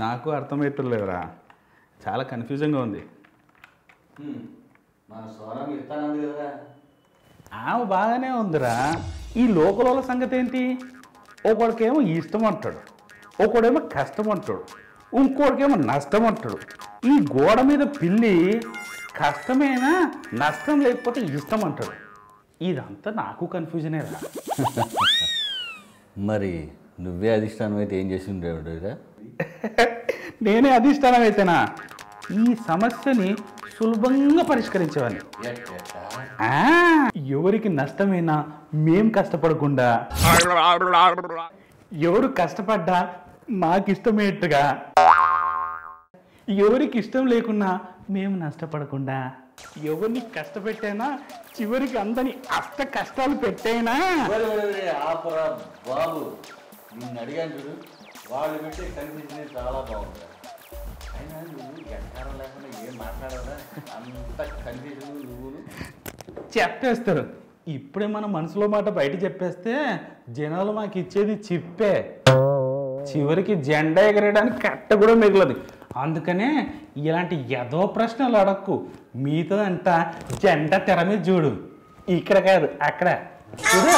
నాకు అర్థమవుతుందిలేదురా, చాలా కన్ఫ్యూజన్గా ఉంది. ఆమె బాగానే ఉందిరా. ఈ లోకల సంగతి ఏంటి? ఒకడికేమో ఇష్టం అంటాడు, ఒకడేమో కష్టం అంటాడు, ఇంకోటికేమో నష్టం అంటాడు. ఈ గోడ మీద పిల్లి కష్టమేనా నష్టం లేకపోతే ఇష్టం అంటాడు. ఇదంతా నాకు కన్ఫ్యూజనే రా. మరి నువ్వే అధిష్టానం అయితే ఏం చేసి ఉండేవాడురా? నేనే అధిష్టానం అయితేనా ఈ సమస్యని సులభంగా పరిష్కరించేవాడిని. ఎవరికి నష్టమైనా మేం కష్టపడకుండా, ఎవరు కష్టపడ్డా మాకిష్టమేట్టుగా, ఎవరికి ఇష్టం లేకున్నా మేము నష్టపడకుండా, ఎవరిని కష్టపెట్టైనా చివరికి అందరినీ అష్ట కష్టాలు పెట్టైనా. బాబు నిన్ను అడిగాను చూడు, వాళ్ళు పెట్టే కన్ఫ్యూజన్ చాలా బాగుంది. అయినా నువ్వు ఎక్కడం లేకుండా ఏం మాట్లాడదా? అంత కన్ఫ్యూజన్ నువ్వు చెప్పేస్తారు. ఇప్పుడే మన మనసులో మాట బయట చెప్పేస్తే జనాలు మాకు ఇచ్చేది చిప్పే, చివరికి జెండా ఎగరేయడానికి కట్ట కూడా మిగలదు. అందుకనే ఇలాంటి ఎదో ప్రశ్నలు అడక్కు. మీతో అంతా జెండా తెర మీద చూడు, ఇక్కడ కాదు అక్కడ చూడు.